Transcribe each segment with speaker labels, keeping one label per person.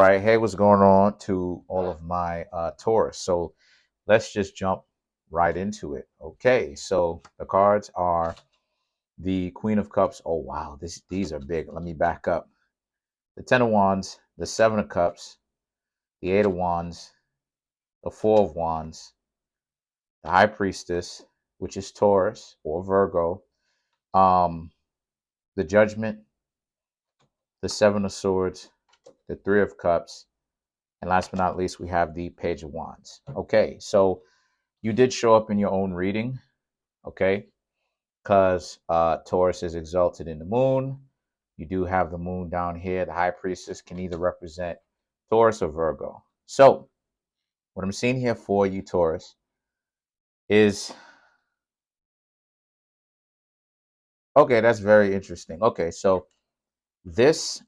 Speaker 1: All right, hey, what's going on to all of my Taurus? So let's just jump right into it. Okay, so the cards are the Queen of Cups. Oh wow, these are big. Let me back up. The Ten of Wands, the Seven of Cups, the Eight of Wands, the Four of Wands, the High Priestess, which is Taurus or Virgo, um, the Judgment, the Seven of Swords, the Three of Cups, and last but not least, we have the Page of Wands. Okay, so you did show up in your own reading, okay? Because Taurus is exalted in the moon. You do have the moon down here. The high priestess can either represent Taurus or Virgo. So what I'm seeing here for you, Taurus, is okay. That's very interesting. Okay, so this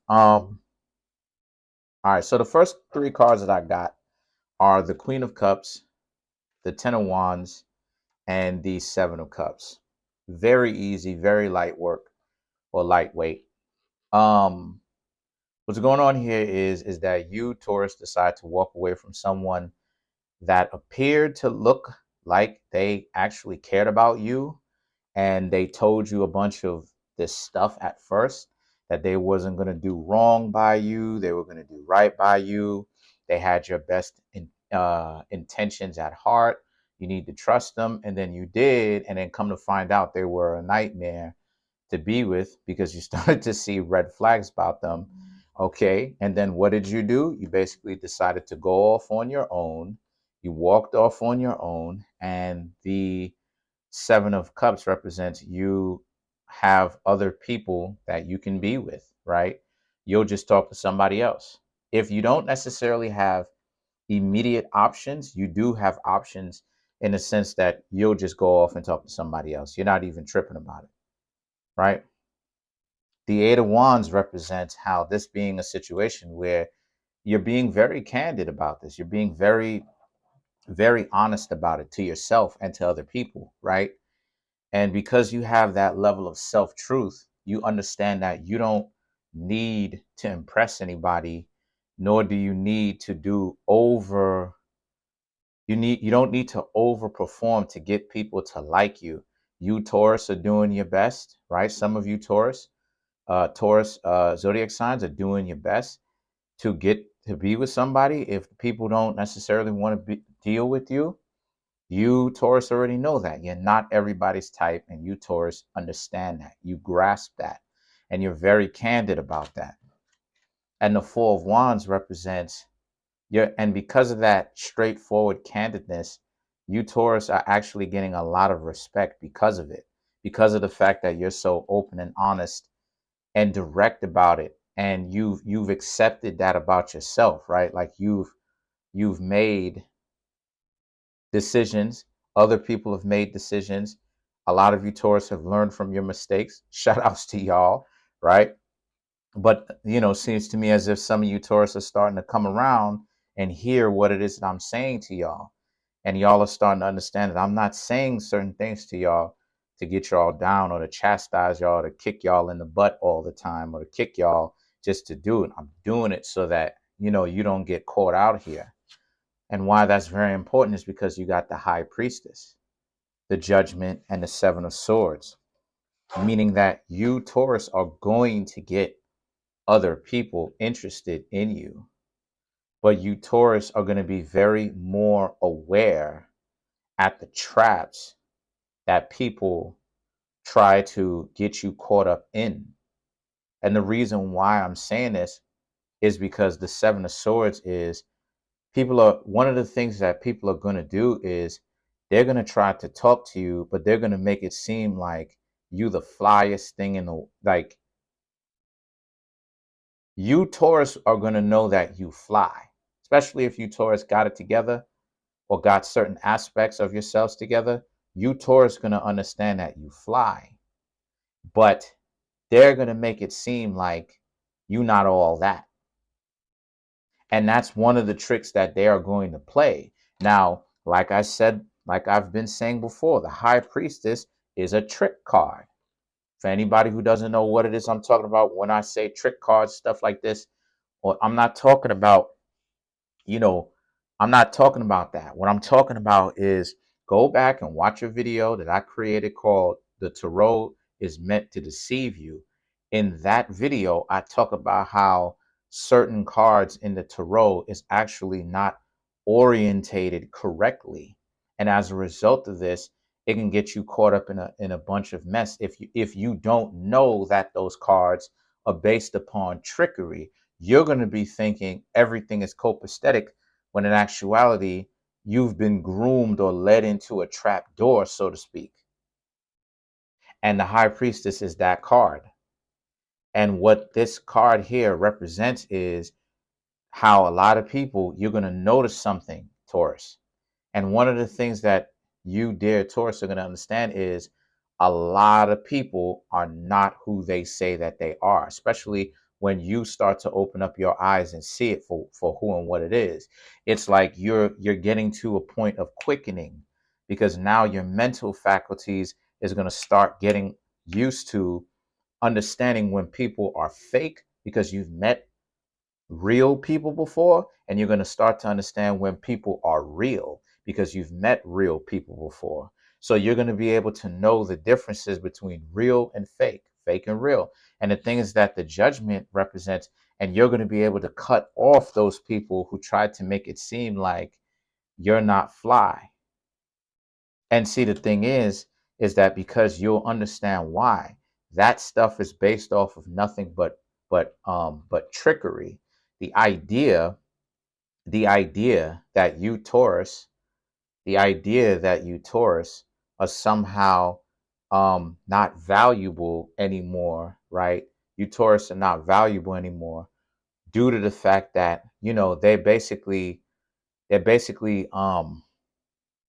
Speaker 1: all right. So the first three cards that I got are the Queen of Cups, the Ten of Wands, and the Seven of Cups. Very easy, very light work or lightweight. Um, what's going on here is that you, Taurus, decide to walk away from someone that appeared to look like they actually cared about you, and they told you a bunch of this stuff at first, that they wasn't going to do wrong by you, they were going to do right by you, they had your best intentions at heart, you need to trust them, and then you did, and then come to find out they were a nightmare to be with because you started to see red flags about them. Okay. And then what did you do? You basically decided to go off on your own. You walked off on your own. And the Seven of Cups represents you have other people that you can be with, right? You'll just talk to somebody else. If you don't necessarily have immediate options, you do have options in the sense that you'll just go off and talk to somebody else. You're not even tripping about it, right? The Eight of Wands represents how this being a situation where you're being very candid about this. You're being very, very honest about it to yourself and to other people, right? And because you have that level of self-truth, you understand that you don't need to impress anybody, nor do you need to do over, you don't need to overperform to get people to like you. You, Taurus, are doing your best, right? Some of you Taurus zodiac signs are doing your best to get to be with somebody. If people don't necessarily want to deal with you, you, Taurus, already know that. You're not everybody's type, and you, Taurus, understand that. You grasp that, and you're very candid about that. And the Four of Wands represents and because of that straightforward candidness, you, Taurus, are actually getting a lot of respect because of it, because of the fact that you're so open and honest and direct about it, and you've accepted that about yourself, right? Like you've made decisions, other people have made decisions, a lot of you, Taurus, have learned from your mistakes. Shout outs to y'all, right? But seems to me as if some of you, Taurus, are starting to come around and hear what it is that I'm saying to y'all, and y'all are starting to understand that I'm not saying certain things to y'all to get y'all down or to chastise y'all, to kick y'all in the butt all the time, or to kick y'all just to do it. I'm doing it so that you don't get caught out here. And why that's very important is because you got the high priestess, the judgment, and the Seven of Swords, meaning that you, Taurus, are going to get other people interested in you, but you, Taurus, are going to be very more aware at the traps that people try to get you caught up in. And the reason why I'm saying this is because the Seven of Swords is one of the things that people are going to do is they're going to try to talk to you, but they're going to make it seem like you the flyest thing in the, like, you, Taurus, are going to know that you fly, especially if you, Taurus, got it together or got certain aspects of yourselves together. You, Taurus, going to understand that you fly, but they're going to make it seem like you not all that. And that's one of the tricks that they are going to play. Now, like I said, like I've been saying before, the high priestess is a trick card. For anybody who doesn't know what it is I'm talking about when I say trick cards, stuff like this, Or I'm not talking about, you know, I'm not talking about that. What I'm talking about is go back and watch a video that I created called The Tarot is Meant to Deceive You. In that video, I talk about how certain cards in the tarot is actually not orientated correctly. And as a result of this, it can get you caught up in a bunch of mess if you don't know that those cards are based upon trickery. You're going to be thinking everything is copacetic when in actuality, you've been groomed or led into a trap door, so to speak. And the high priestess is that card. And what this card here represents is how a lot of people, you're going to notice something, Taurus. And one of the things that you, dear Taurus, are going to understand is a lot of people are not who they say that they are, especially when you start to open up your eyes and see it for who and what it is. It's like you're getting to a point of quickening, because now your mental faculties is going to start getting used to understanding when people are fake, because you've met real people before, and you're going to start to understand when people are real because you've met real people before. So you're going to be able to know the differences between real and fake, fake and real. And the thing is that the judgment represents, and you're going to be able to cut off those people who tried to make it seem like you're not fly. And see, the thing is that because you'll understand why that stuff is based off of nothing but trickery. The idea, the idea that you Taurus, the idea that you Taurus are somehow not valuable anymore, right? You Taurus are not valuable anymore due to the fact that, they're basically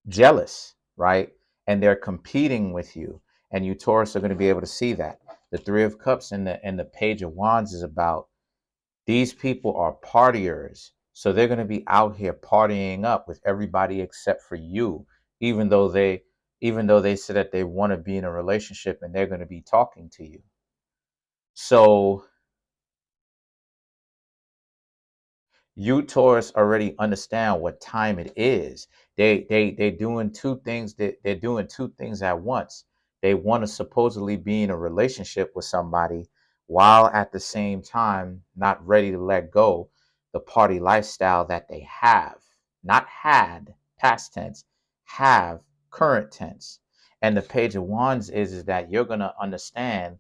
Speaker 1: jealous, right? And they're competing with you. And you Taurus are going to be able to see that. The Three of Cups and the Page of Wands is about these people are partiers. So they're going to be out here partying up with everybody except for you, even though they say that they want to be in a relationship and they're going to be talking to you. So you Taurus already understand what time it is. They're doing two things. They're doing two things at once. They want to supposedly be in a relationship with somebody while at the same time not ready to let go the party lifestyle that they have. Not had, past tense, have, current tense. And the Page of Wands is that you're gonna understand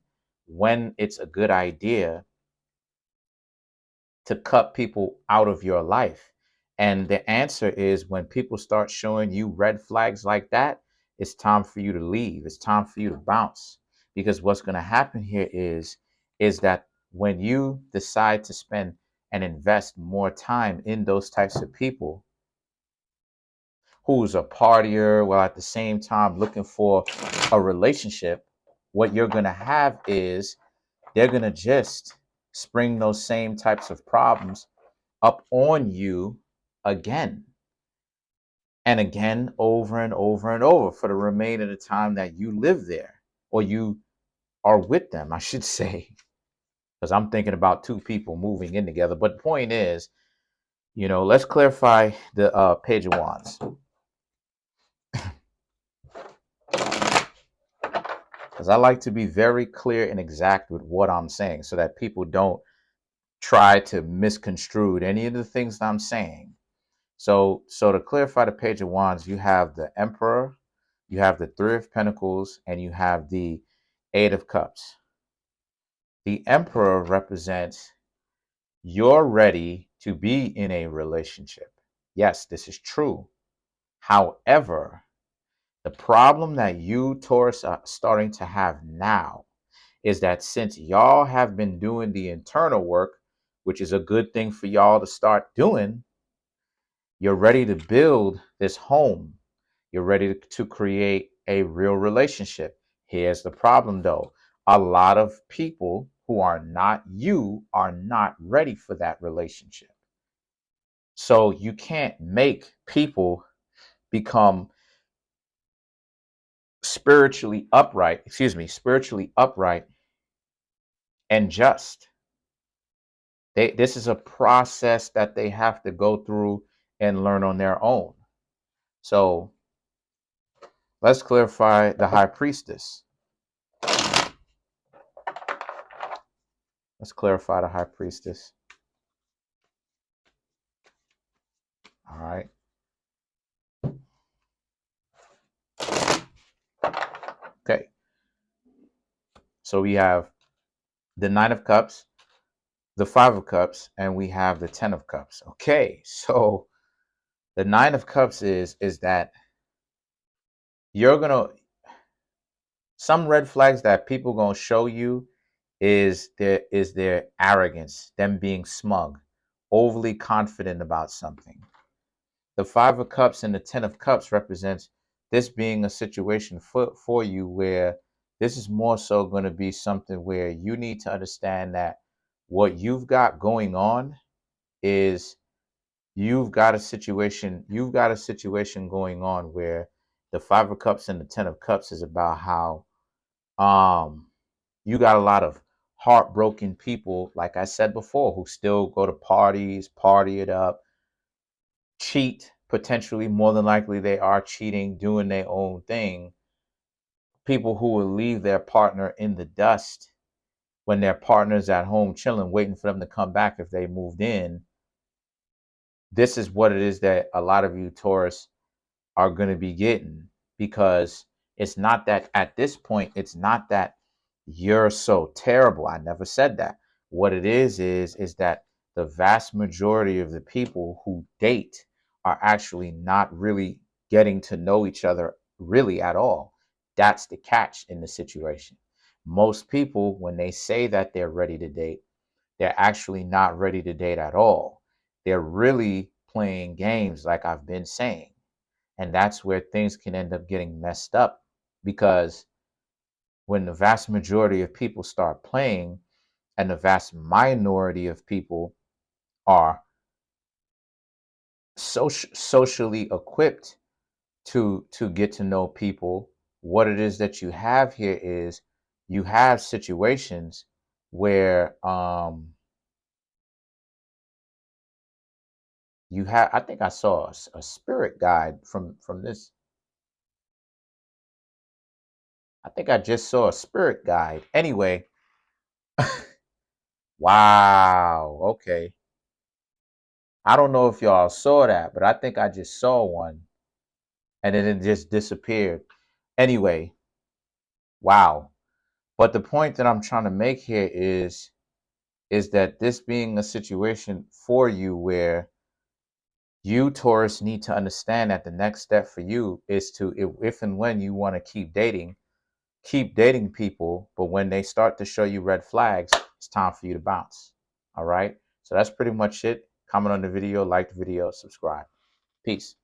Speaker 1: when it's a good idea to cut people out of your life. And the answer is when people start showing you red flags like that, it's time for you to leave. It's time for you to bounce. Because what's going to happen here is that when you decide to spend and invest more time in those types of people who's a partier while at the same time looking for a relationship, what you're going to have is they're going to just spring those same types of problems up on you again and again, over and over and over for the remainder of the time that you live there, or you are with them, I should say, because I'm thinking about two people moving in together. But the point is, let's clarify the Page of Wands, because I like to be very clear and exact with what I'm saying so that people don't try to misconstrue any of the things that I'm saying. So to clarify the Page of Wands, you have the Emperor, you have the Three of Pentacles, and you have the Eight of Cups. The Emperor represents you're ready to be in a relationship. Yes, this is true. However, the problem that you Taurus are starting to have now is that since y'all have been doing the internal work, which is a good thing for y'all to start doing, you're ready to build this home. You're ready to create a real relationship. Here's the problem though. A lot of people who are not you are not ready for that relationship. So you can't make people become spiritually upright and just. This is a process that they have to go through and learn on their own. So let's clarify the high priestess. Let's clarify the high priestess. All right. Okay. So we have the Nine of Cups, the Five of Cups, and we have the Ten of Cups. Okay. So the Nine of Cups is that you're gonna, some red flags that people gonna show you is their arrogance, them being smug, overly confident about something. The Five of Cups and the Ten of Cups represents this being a situation for you where this is more so going to be something where you need to understand that what you've got going on is you've got a situation going on where the Five of Cups and the Ten of Cups is about how um you got a lot of heartbroken people, like I said before, who still go to parties, party it up, cheat, potentially, more than likely they are cheating, doing their own thing. People who will leave their partner in the dust when their partner's at home chilling, waiting for them to come back if they moved in. This is what it is that a lot of you Taurus are going to be getting, because it's not that at this point, it's not that you're so terrible. I never said that. What it is that the vast majority of the people who date are actually not really getting to know each other really at all. That's the catch in the situation. Most people, when they say that they're ready to date, they're actually not ready to date at all. They're really playing games, like I've been saying. And that's where things can end up getting messed up, because when the vast majority of people start playing and the vast minority of people are socially equipped to get to know people, what it is that you have here is you have situations where you have, I think I saw a spirit guide from this. I think I just saw a spirit guide. Anyway, wow. Okay. I don't know if y'all saw that, but I think I just saw one and then it just disappeared. Anyway, wow. But the point that I'm trying to make here is that this being a situation for you where you Taurus need to understand that the next step for you is to, if and when you want to keep dating people, but when they start to show you red flags, it's time for you to bounce. All right. So that's pretty much it. Comment on the video, like the video, subscribe. Peace.